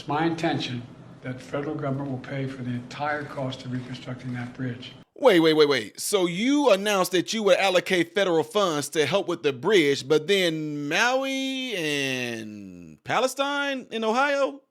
It's my intention that the federal government will pay for the entire cost of reconstructing that bridge. Wait. So you announced that you would allocate federal funds to help with the bridge, but then Maui and Palestine in Ohio?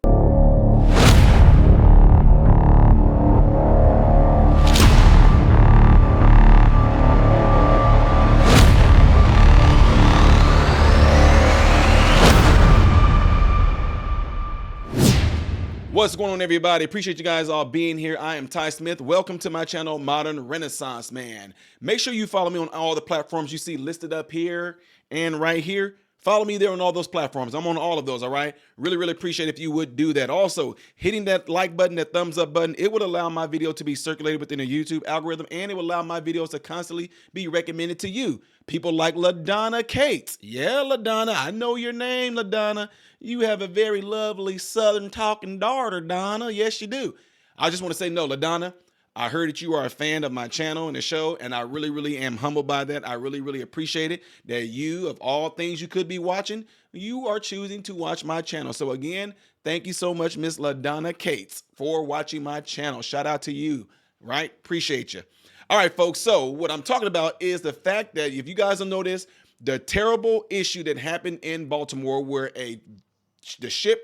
What's going on, everybody? Appreciate you guys all being here. I am Ty Smith. Welcome to my channel, Modern Renaissance Man. Make sure you follow me on all the platforms you see listed up here and right here. Follow me there on all those platforms. I'm on all of those, all right? Really appreciate if you would do that. Also, hitting that like button, that thumbs up button, it would allow my video to be circulated within the YouTube algorithm, and it will allow my videos to constantly be recommended to you. People like LaDonna Cates. Yeah, LaDonna, I know your name, LaDonna. You have a very lovely Southern talking daughter, Donna. Yes, you do. I just want to say, no, LaDonna, I heard that you are a fan of my channel and the show, and I really am humbled by that. I really appreciate it that you, of all things you could be watching, you are choosing to watch my channel. So again, thank you so much, Miss LaDonna Cates, for watching my channel. Shout out to you, right? Appreciate you. All right, folks, so what I'm talking about is the fact that, if you guys don't know this, the terrible issue that happened in Baltimore where the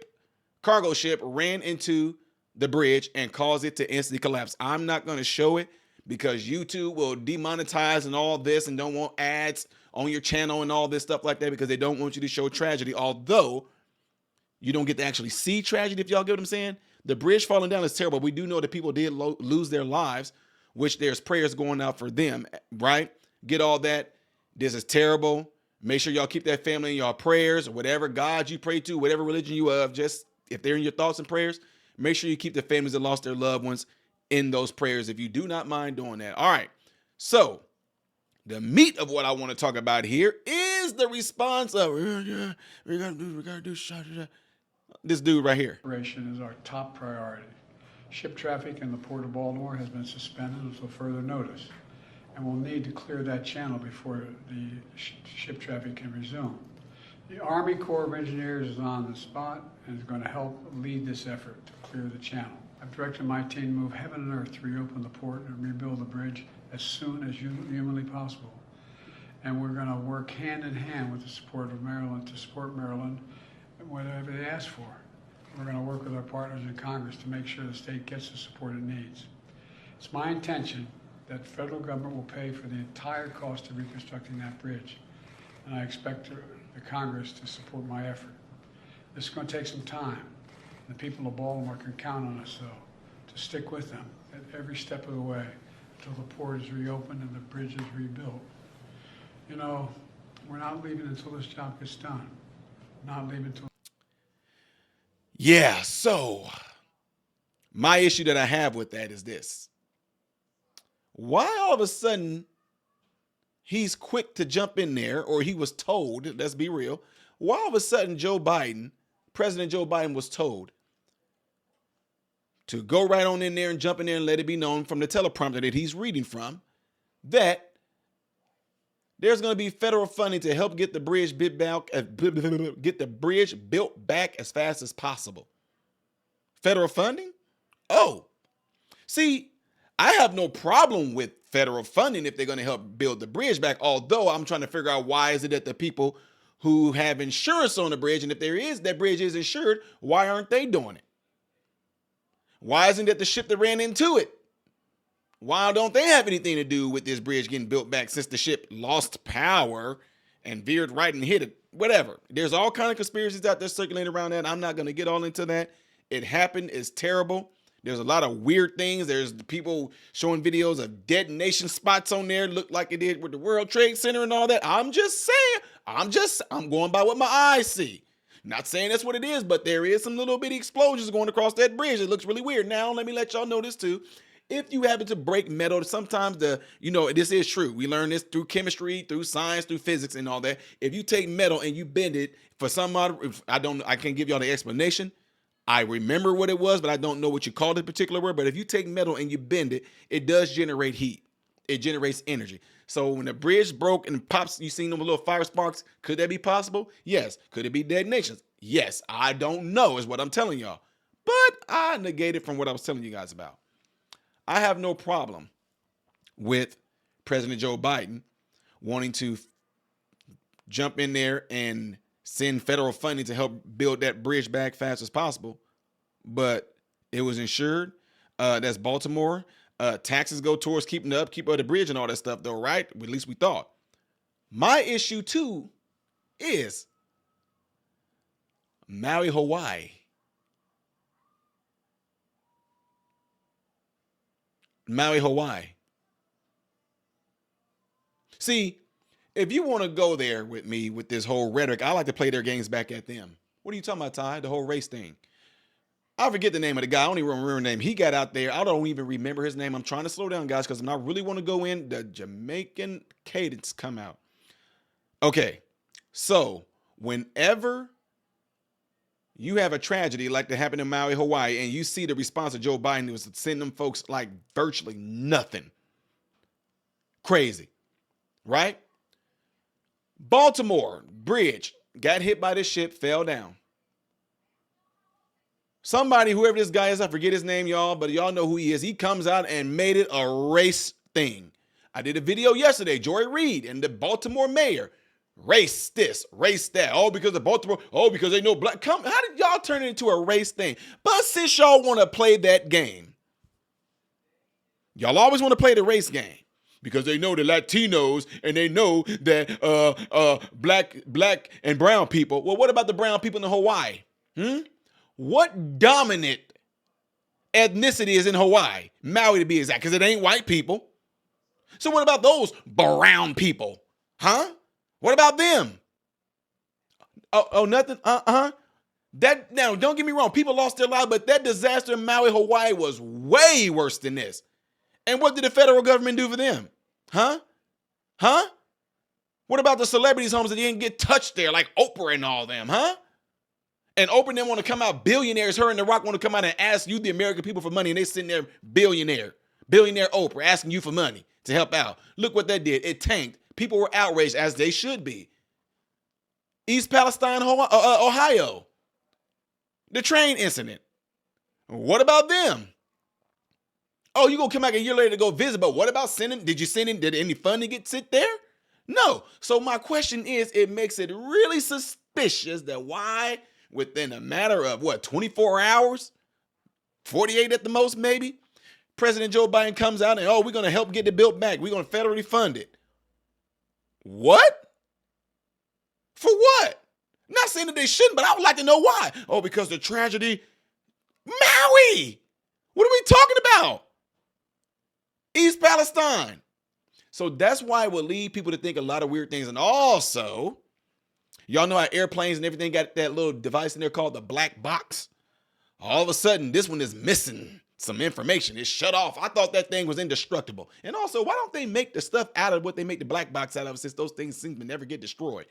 cargo ship ran into the bridge and caused it to instantly collapse. I'm not going to show it because YouTube will demonetize and all this and don't want ads on your channel and all this stuff like that because they don't want you to show tragedy. Although you don't get to actually see tragedy, if y'all get what I'm saying. The bridge falling down is terrible. We do know that people did lose their lives, which there's prayers going out for them, right? Get all that. This is terrible. Make sure y'all keep that family in y'all prayers, whatever God you pray to, whatever religion you of, just if they're in your thoughts and prayers, make sure you keep the families that lost their loved ones in those prayers if you do not mind doing that. All right. So the meat of what I want to talk about here is the response of we gotta do this dude right here. Operation is our top priority. Ship traffic in the Port of Baltimore has been suspended until further notice, and we'll need to clear that channel before the ship traffic can resume. The Army Corps of Engineers is on the spot and is going to help lead this effort to clear the channel. I've directed my team to move heaven and earth to reopen the port and rebuild the bridge as soon as humanly possible. And we're going to work hand in hand with the support of Maryland to support Maryland whatever they ask for. We're going to work with our partners in Congress to make sure the state gets the support it needs. It's my intention that the federal government will pay for the entire cost of reconstructing that bridge, and I expect the Congress to support my effort. This is going to take some time. The people of Baltimore can count on us, though, to stick with them at every step of the way until the port is reopened and the bridge is rebuilt. You know, we're not leaving until this job gets done. Not leaving until... Yeah, so my issue that I have with that is this. Why all of a sudden he's quick to jump in there, or he was told, let's be real, why all of a sudden President Joe Biden was told to go right on in there and jump in there and let it be known from the teleprompter that he's reading from that there's going to be federal funding to help get the bridge built back as fast as possible. Federal funding? Oh, see, I have no problem with federal funding if they're going to help build the bridge back, although I'm trying to figure out why is it that the people who have insurance on the bridge, and if that bridge is insured, why aren't they doing it? Why isn't it the ship that ran into it? Why don't they have anything to do with this bridge getting built back since the ship lost power and veered right and hit it? Whatever. There's all kinds of conspiracies out there circulating around that. I'm not going to get all into that. It happened. It's terrible. There's a lot of weird things. There's people showing videos of detonation spots on there. Look like it did with the World Trade Center and all that. I'm just saying. I'm going by what my eyes see. Not saying that's what it is, but there is some little bitty explosions going across that bridge. It looks really weird. Now, let me let y'all know this too. If you happen to break metal, sometimes this is true. We learn this through chemistry, through science, through physics and all that. If you take metal and you bend it for some odd, I can't give y'all the explanation. I remember what it was, but I don't know what you called it particular word. But if you take metal and you bend it, it does generate heat. It generates energy. So when the bridge broke and pops, you seen them little fire sparks. Could that be possible? Yes. Could it be detonations? Yes. I don't know is what I'm telling y'all. I negate it from what I was telling you guys about. I have no problem with President Joe Biden wanting to jump in there and send federal funding to help build that bridge back fast as possible. But it was insured. That's Baltimore. Taxes go towards keeping the upkeep of the bridge and all that stuff, though, right? At least we thought. My issue, too, is Maui, Hawaii. Maui, Hawaii. See, if you want to go there with me with this whole rhetoric, I like to play their games back at them. What are you talking about, Ty? The whole race thing. I forget the name of the guy. I don't even remember his name. He got out there. I don't even remember his name. I'm trying to slow down, guys, because I really want to go in. The Jamaican cadence come out. Okay, so whenever you have a tragedy like that happened in Maui, Hawaii, and you see the response of Joe Biden was to send them folks like virtually nothing. Crazy, right? Baltimore bridge got hit by this ship, fell down. Somebody, whoever this guy is, I forget his name, y'all, but y'all know who he is. He comes out and made it a race thing. I did a video yesterday, Joy Reid and the Baltimore mayor. Race this, race that. Oh, because of Baltimore. Oh, because they know black. How did y'all turn it into a race thing? But since y'all want to play that game, y'all always want to play the race game because they know the Latinos and they know that black and brown people. Well, what about the brown people in Hawaii? What dominant ethnicity is in Hawaii? Maui to be exact, because it ain't white people. So what about those brown people? Huh? What about them? Oh, nothing? That, now, don't get me wrong. People lost their lives, but that disaster in Maui, Hawaii was way worse than this. And what did the federal government do for them? Huh? What about the celebrities' homes that didn't get touched there, like Oprah and all them, huh? And Oprah didn't want to come out billionaires. Her and The Rock want to come out and ask you, the American people, for money, and they sitting there billionaire Oprah asking you for money to help out. Look what that did. It tanked. People were outraged, as they should be. East Palestine, Ohio. The train incident. What about them? Oh, you gonna come back a year later to go visit, but what about sending? Did any funding get sent there? No. So my question is, it makes it really suspicious that why within a matter of 24 hours, 48 at the most maybe, President Joe Biden comes out and, we're going to help get it built back. We're going to federally fund it. What? For what? Not saying that they shouldn't, but I would like to know why. Oh, because the tragedy. Maui! What are we talking about? East Palestine. So that's why it will lead people to think a lot of weird things. And also, y'all know how airplanes and everything got that little device in there called the black box? All of a sudden, this one is missing some information. It's shut off. I thought that thing was indestructible. And also, why don't they make the stuff out of what they make the black box out of, since those things seem to never get destroyed?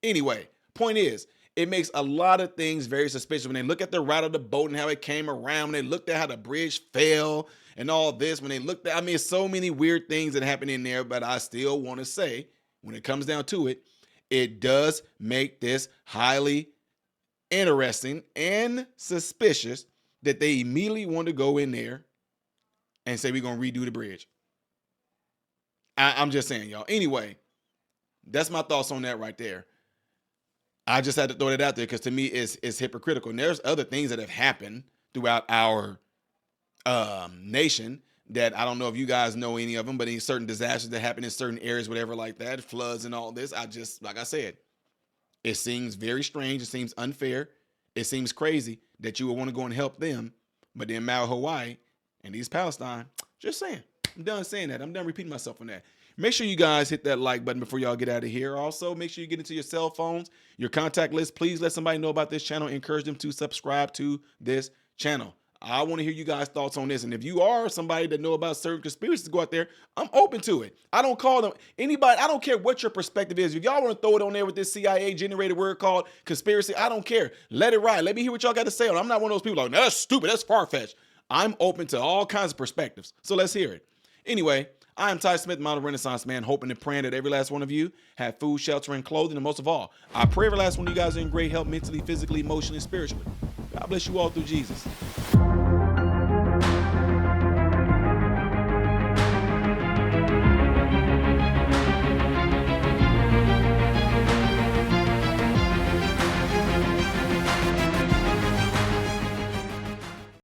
Anyway, point is, it makes a lot of things very suspicious when they look at the route of the boat and how it came around, when they looked at how the bridge fell and all this, when they looked at, so many weird things that happen in there, but I still want to say, when it comes down to it, it does make this highly interesting and suspicious that they immediately want to go in there and say, we're going to redo the bridge. I'm just saying, y'all. Anyway, that's my thoughts on that right there. I just had to throw that out there because to me it's hypocritical. And there's other things that have happened throughout our nation that I don't know if you guys know any of them, but any certain disasters that happen in certain areas, whatever like that, floods and all this. Like I said, it seems very strange. It seems unfair. It seems crazy that you would want to go and help them. But then Maui, Hawaii and East Palestine, just saying. I'm done saying that. I'm done repeating myself on that. Make sure you guys hit that like button before y'all get out of here. Also, make sure you get into your cell phones, your contact list. Please let somebody know about this channel. Encourage them to subscribe to this channel. I want to hear you guys' thoughts on this. And if you are somebody that know about certain conspiracies, go out there. I'm open to it. I don't call them anybody. I don't care what your perspective is. If y'all want to throw it on there with this CIA generated word called conspiracy, I don't care. Let it ride. Let me hear what y'all got to say. I'm not one of those people like, that's stupid. That's far-fetched. I'm open to all kinds of perspectives. So let's hear it. Anyway, I am Ty Smith, modern Renaissance man, hoping and praying that every last one of you have food, shelter, and clothing. And most of all, I pray every last one of you guys are in great health mentally, physically, emotionally, and spiritually. God bless you all through Jesus.